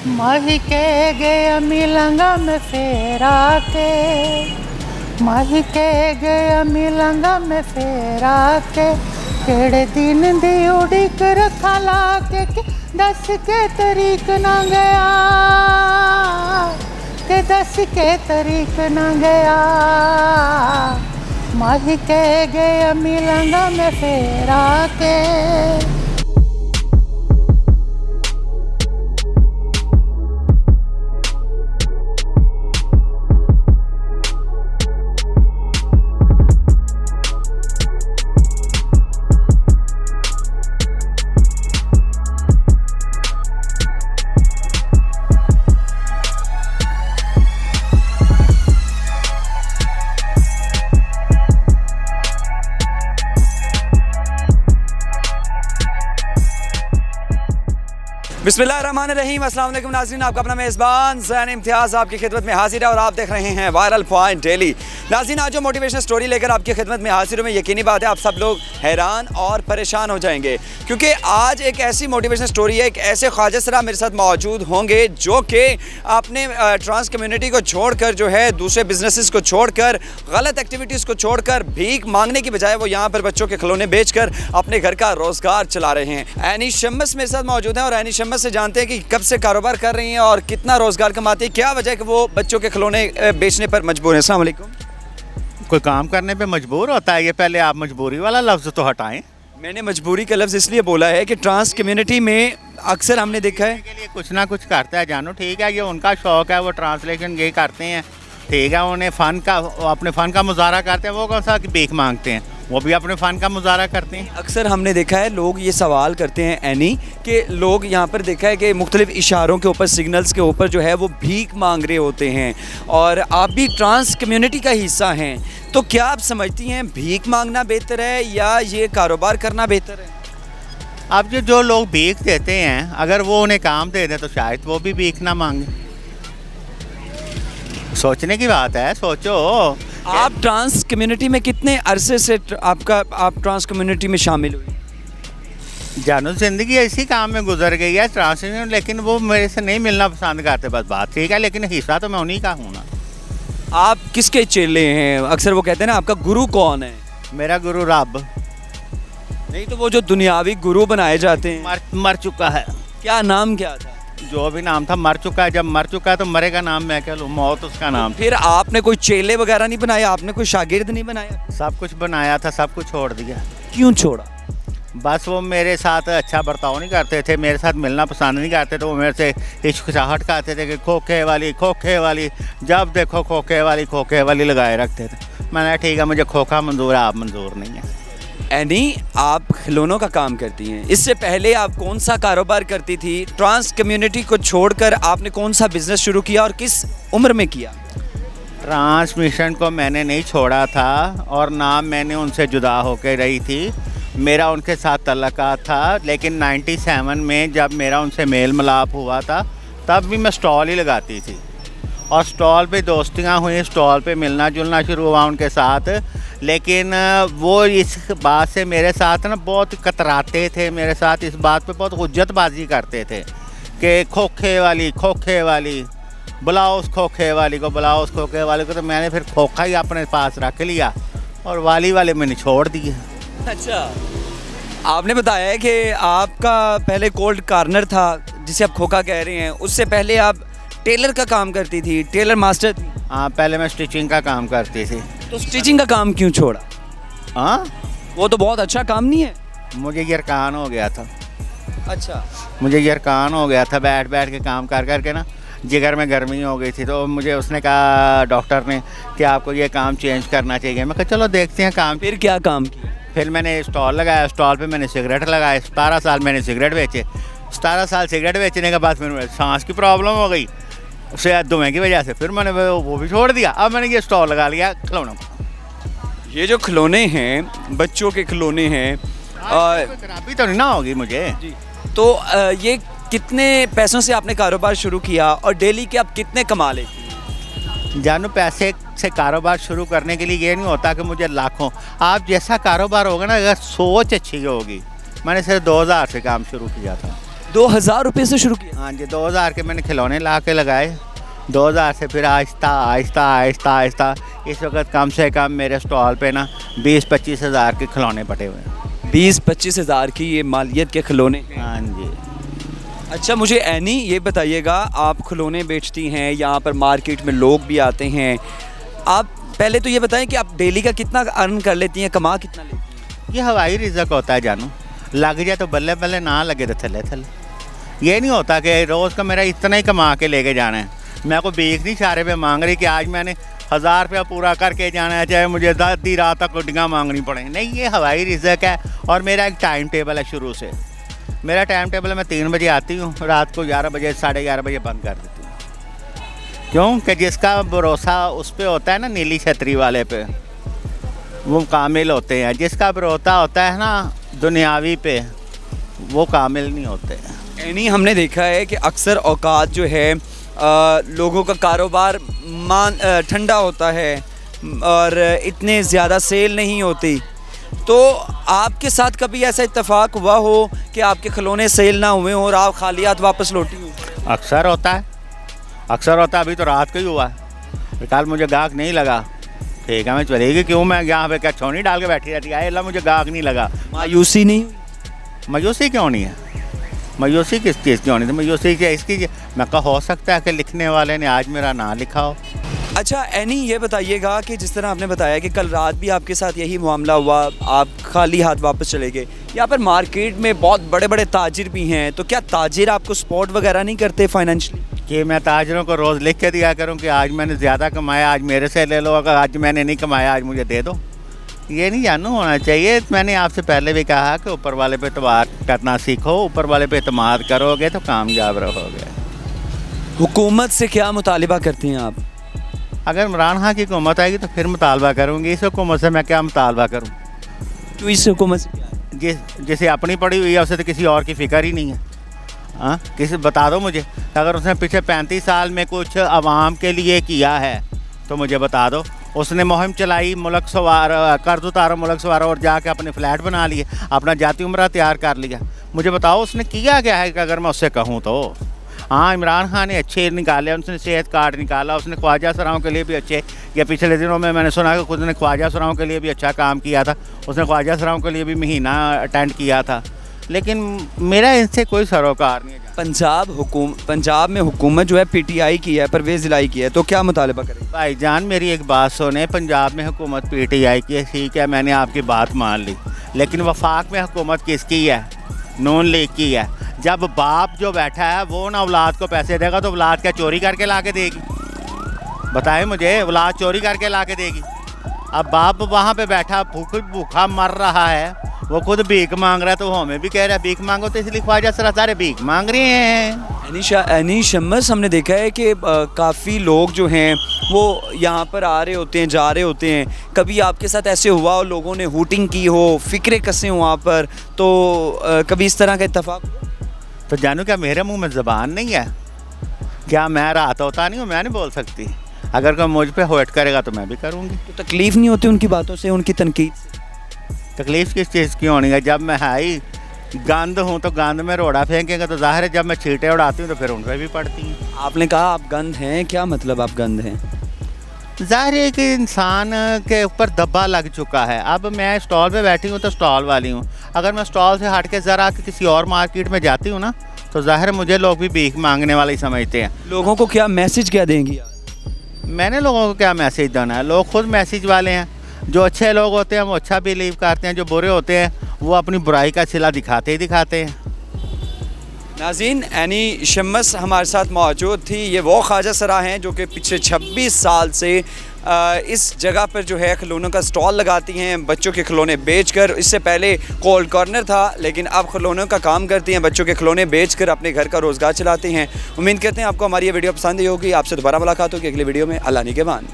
माही के गया मिलंगा में फेरा के, माही के गया मिलंगा में फेरा के, केड़े दिन दी उड़ी कर खाला के दस के तरीक ना गया, के दस के तरीक ना गया, माही के गया मिलंगा में फेरा के। बिस्मिल्लाहिर्रहमानिर्रहीम, अस्सलाम वालेकुम नाज़रीन, आपका अपना मेज़बान ज़ैन इम्तियाज़ आपकी खिदमत में हाजिर है और आप देख रहे हैं वायरल पॉइंट डेली। नाज़रीन, आज जो मोटिवेशनल स्टोरी लेकर आपकी खिदमत में हाजिर हूँ, यकीनी बात है आप सब लोग हैरान और परेशान हो जाएंगे, क्योंकि आज एक ऐसी मोटिवेशनल स्टोरी है, एक ऐसे ख्वाजा सरा मेरे साथ मौजूद होंगे जो कि अपने ट्रांस कम्युनिटी को छोड़कर जो है दूसरे बिजनेसेस को छोड़कर, गलत एक्टिविटीज़ को छोड़कर, भीख मांगने की बजाय वो यहाँ पर बच्चों के खिलौने बेचकर अपने घर का रोज़गार चला रहे हैं। एनी शम्स मेरे साथ मौजूद हैं और एनी शम्स से जानते हैं कि कब से कारोबार कर रही हैं और कितना रोज़गार कमाती है, क्या वजह है कि वो बच्चों के खिलौने बेचने पर मजबूर हैं। अस्सलाम वालेकुम। कोई काम करने पे मजबूर होता है, ये पहले आप मजबूरी वाला लफ्ज़ तो हटाएं। मैंने मजबूरी का लफ्ज़ इसलिए बोला है कि ट्रांस कम्युनिटी में अक्सर हमने देखा है के लिए कुछ ना कुछ करता है, जानो ठीक है, ये उनका शौक़ है, वो ट्रांसलेशन ये करते हैं, ठीक है, उन्हें फ़न का अपने फ़न का मुजाहरा करते हैं, वो कौन सा भीख मांगते हैं, वो भी अपने फ़न का मुजाहरा करते हैं। अक्सर हमने देखा है लोग ये सवाल करते हैं एनी कि लोग यहाँ पर देखा है कि मुख्तलिफ इशारों के ऊपर, सिग्नल्स के ऊपर जो है वो भीख मांग रहे होते हैं, और आप भी ट्रांस कम्युनिटी का हिस्सा हैं, तो क्या आप समझती हैं भीख मांगना बेहतर है या ये कारोबार करना बेहतर है? अब जो लोग भीख देते हैं, अगर वो उन्हें काम दे दें तो शायद वो भी भीख ना मांगे। सोचने की बात है, सोचो। आप ट्रांस कम्युनिटी में कितने अरसे से आप ट्रांस कम्युनिटी में शामिल हुई? जानो ज़िंदगी इसी काम में गुजर गई है ट्रांसलेशन, लेकिन वो मेरे से नहीं मिलना पसंद करते, बस बात ठीक है, लेकिन हिस्सा तो मैं उन्हीं का हूँ ना। आप किसके चेले हैं? अक्सर वो कहते हैं ना आपका गुरु कौन है? मेरा गुरु रब। नहीं तो वो जो दुनियावी गुरु बनाए जाते हैं मर चुका है। क्या नाम क्या था? जो भी नाम था मर चुका है, जब मर चुका है तो मरेगा नाम मैं क्या लूँ, मौत उसका नाम। फिर आपने कोई चेले वगैरह नहीं बनाया, आपने कोई शागिर्द नहीं बनाया? सब कुछ बनाया था, सब कुछ छोड़ दिया। क्यों छोड़ा? बस वो मेरे साथ अच्छा बर्ताव नहीं करते थे, मेरे साथ मिलना पसंद नहीं करते, तो वो मेरे से हिचकिचाहट करते थे कि खोखे वाली, जब देखो खोखे वाली लगाए रखते थे। मैंने ठीक है, मुझे खोखा मंजूर है, आप मंजूर नहीं है। एनी, आप खिलौनों का काम करती हैं, इससे पहले आप कौन सा कारोबार करती थी? ट्रांस कम्युनिटी को छोड़कर आपने कौन सा बिजनेस शुरू किया और किस उम्र में किया? ट्रांसमिशन को मैंने नहीं छोड़ा था और ना मैंने उनसे जुदा होकर रही थी, मेरा उनके साथ तल्लुकात था, लेकिन 97 में जब मेरा उनसे मेल मिलाप हुआ था तब भी मैं स्टॉल ही लगाती थी, और स्टॉल पे दोस्तियाँ हुई, स्टॉल पे मिलना जुलना शुरू हुआ उनके साथ, लेकिन वो इस बात से मेरे साथ ना बहुत कतराते थे, मेरे साथ इस बात पे बहुत हुज्जतबाजी करते थे कि खोखे वाली बुलाओ उस खोखे वाली को, तो मैंने फिर खोखा ही अपने पास रख लिया और वाले मैंने छोड़ दिया। अच्छा, आपने बताया है कि आपका पहले कोल्ड कार्नर था जिसे आप खोखा कह रहे हैं, उससे पहले आप टेलर का काम करती थी, टेलर मास्टर थी। हाँ, पहले मैं स्टिचिंग का काम करती थी। तो स्टिचिंग का काम क्यों छोड़ा? हाँ, वो तो बहुत अच्छा काम नहीं है। मुझे यरकान हो गया था। अच्छा, मुझे यरकान हो गया था, बैठ के काम कर के ना जिगर में गर्मी हो गई थी, तो मुझे उसने कहा डॉक्टर ने कि आपको ये काम चेंज करना चाहिए। मैं कहा चलो देखते हैं काम। फिर क्या काम किया? फिर मैंने स्टॉल लगाया, स्टॉल पे मैंने सिगरेट लगाए, 17 साल मैंने सिगरेट बेचे। 17 साल सिगरेट बेचने के बाद फिर सांस की प्रॉब्लम हो गई, उससे धुएँ की वजह से फिर मैंने वो भी छोड़ दिया। अब मैंने ये स्टॉल लगा लिया खिलौनों का। ये जो खिलौने हैं, बच्चों के खिलौने हैं, खराबी तो नहीं ना होगी मुझे जी, तो ये कितने पैसों से आपने कारोबार शुरू किया और डेली के आप कितने कमा लेती हैं? जानू, पैसे से कारोबार शुरू करने के लिए ये नहीं होता कि मुझे लाखों, आप जैसा कारोबार होगा ना, अगर सोच अच्छी होगी। मैंने सिर्फ 2000 से काम शुरू किया था। 2000 से शुरू किया? हाँ जी, 2000 के मैंने खिलौने ला के लगाए। 2000 से फिर आहिस्ता आहिस्ता आहिस्ता आहिस्ता इस वक्त कम से कम मेरे स्टॉल पे ना 20-25 हज़ार के खिलौने पटे हुए हैं। 20-25 हज़ार की ये मालियत के खिलौने हैं। हाँ जी। अच्छा, मुझे एनी ये बताइएगा, आप खिलौने बेचती हैं, यहाँ पर मार्केट में लोग भी आते हैं, आप पहले तो ये बताएं कि आप डेली का कितना अर्न कर लेती हैं, कमा कितना लेती हैं? ये हवाई रिज़्क होता है जानू, लग जाए तो बल्ले बल्ले, ना लगे तो थले थले। ये नहीं होता कि रोज़ का मेरा इतना ही कमा के लेके जाना है। मैं को भीख नहीं इशारे पे मांग रही कि आज मैंने 1000 रुपया पूरा करके जाना है, चाहे मुझे 10 रात तक गुड्डियाँ मांगनी पड़े। नहीं, ये हवाई रिज़्क है। और मेरा एक टाइम टेबल है शुरू से। मेरा टाइम टेबल है, मैं 3 बजे आती हूँ, रात को 11 बजे 11:30 बजे बंद कर देती हूँ। क्यों कि जिसका भरोसा उस पर होता है ना, नीली छतरी वाले पे, वो कामिल होते हैं। जिसका भरोसा होता है ना दुनियावी पे, वो कामिल नहीं होते। एनी हमने देखा है कि अक्सर औकात जो है लोगों का कारोबार ठंडा होता है और इतने ज़्यादा सेल नहीं होती, तो आपके साथ कभी ऐसा इत्तेफाक हुआ हो कि आपके खिलौने सेल ना हुए हों और आप खाली हाथ वापस लौटी हो? अक्सर होता है, अक्सर होता है। अभी तो रात को ही हुआ, कल मुझे गाहक नहीं लगा, ठीक है मैं चलेगी, क्यों मैं यहाँ पे क्या छोनी डाल के बैठी रहती है, अल्लाह मुझे गाहक नहीं लगा। मायूसी नहीं हुई? मायूसी क्यों नहीं है? मायूसी किस चीज़ की होनी थी? मायूसी क्या इसकी, मैं कहा हो सकता है कि लिखने वाले ने आज मेरा नाम लिखा हो। अच्छा एनी, ये बताइएगा कि जिस तरह आपने बताया कि कल रात भी आपके साथ यही मामला हुआ, आप खाली हाथ वापस चले गए, यहाँ पर मार्केट में बहुत बड़े बड़े ताजिर भी हैं, तो क्या ताजिर आपको सपोर्ट वगैरह नहीं करते फाइनेंशियली? कि मैं ताजरों को रोज़ लिख के दिया करूं कि आज मैंने ज़्यादा कमाया, आज मेरे से ले लो, अगर आज मैंने नहीं कमाया आज मुझे दे दो। ये नहीं जानू होना चाहिए। मैंने आपसे पहले भी कहा कि ऊपर वाले पे एतबार करना सीखो, ऊपर वाले पे एतमाद करोगे तो कामयाब रहोगे। हुकूमत से क्या मुतालिबा करती हैं आप? अगर इमरान खान की हुकूमत आएगी तो फिर मुतालबा करूँगी। इस हुकूमत से मैं क्या मुतालबा करूँ? तो इस हुकूमत से क्या है? जिसे अपनी पड़ी हुई है उसे तो किसी और की फ़िक्र ही नहीं है। हाँ, किसी बता दो मुझे, अगर उसने पिछले 35 साल में कुछ आवाम के लिए किया है तो मुझे बता दो। उसने मुहिम चलाई, मुल्क सवार, कर्ज उतारो, मुल्क सवार, और जाके अपने फ्लैट बना लिए, अपना जाती उम्रा तैयार कर लिया। मुझे बताओ उसने किया क्या है कि अगर मैं उससे कहूँ तो? हाँ, इमरान खान ने अच्छे निकाले, उसने सेहत कार्ड निकाला, उसने ख्वाजा सराओं के लिए भी अच्छे, या पिछले दिनों में मैंने सुना कि खुद ने ख्वाजा सराओं के लिए भी अच्छा काम किया था, उसने ख्वाजा सराओं के लिए भी महीना अटेंड किया था। लेकिन मेरा इनसे कोई सरोकार नहीं है। पंजाब में हुकूमत जो है पीटीआई की है, परवेज़ इलाही की है, तो क्या मुतालबा करें? भाईजान मेरी एक बात सुने, पंजाब में हुकूमत पीटीआई की है, ठीक है, मैंने आपकी बात मान ली, लेकिन वफाक में हुकूमत किसकी है? नून लीग की है। जब बाप जो बैठा है वो ना औलाद को पैसे देगा तो औलाद क्या चोरी करके ला के देगी? बताएं मुझे, औलाद चोरी करके ला के देगी? अब बाप वहाँ पे बैठा भूखा मर रहा है, वो खुद भीख मांग रहा है, तो हमें भी कह रहा है भीख मांगो, तो इसलिए ख्वाजा सरा सारे भीख मांग रहे हैं। एनी शम्स, हमने देखा है कि काफ़ी लोग जो हैं वो यहाँ पर आ रहे होते हैं, जा रहे होते हैं, कभी आपके साथ ऐसे हुआ हो लोगों ने हूटिंग की हो, फ़िक्रे कसे हो वहाँ पर, तो कभी इस तरह का इत्तेफाक? तो जानू क्या मेरे मुंह में ज़बान नहीं है? क्या मैं रात होता नहीं हूँ? मैं नहीं बोल सकती। अगर कोई मुझ पे होट करेगा तो मैं भी करूँगी। तो तकलीफ़ नहीं होती उनकी बातों से, उनकी तनकीद से? तकलीफ़ किस चीज़ की होनी है? जब मैं हाई गंद हूँ तो गंद में रोड़ा फेंकेंगे तो ज़ाहिर है जब मैं छींटे उड़ाती हूँ तो फिर उन पर भी पड़ती हैं। आपने कहा आप गंद हैं, क्या मतलब आप गंद हैं? ज़ाहिर है कि इंसान के ऊपर दब्बा लग चुका है। अब मैं स्टॉल पे बैठी हूँ तो स्टॉल वाली हूँ, अगर मैं स्टॉल से हट के ज़रा किसी और मार्केट में जाती हूँ ना तो ज़ाहिर है मुझे लोग भी भीख मांगने वाले ही समझते हैं। लोगों को क्या मैसेज क्या देंगी आप? मैंने लोगों को क्या मैसेज देना है? लोग खुद मैसेज वाले हैं। जो अच्छे लोग होते हैं वो अच्छा बिलीव करते हैं, जो बुरे होते हैं वो अपनी बुराई का सिला दिखाते ही दिखाते हैं। नाज़रीन, एनी शम्स हमारे साथ मौजूद थी। ये वो ख्वाजा सरा हैं जो कि पिछले 26 साल से इस जगह पर जो है खिलौनों का स्टॉल लगाती हैं, बच्चों के खिलौने बेचकर। इससे पहले कोल्ड कॉर्नर था, लेकिन अब खिलौनों का काम करती हैं, बच्चों के खिलौने बेचकर अपने घर का रोज़गार चलाती हैं। उम्मीद करते हैं आपको हमारी ये वीडियो पसंद आई होगी। आपसे दोबारा मुलाकात होगी अगली वीडियो में। अल्लाह निगहबान।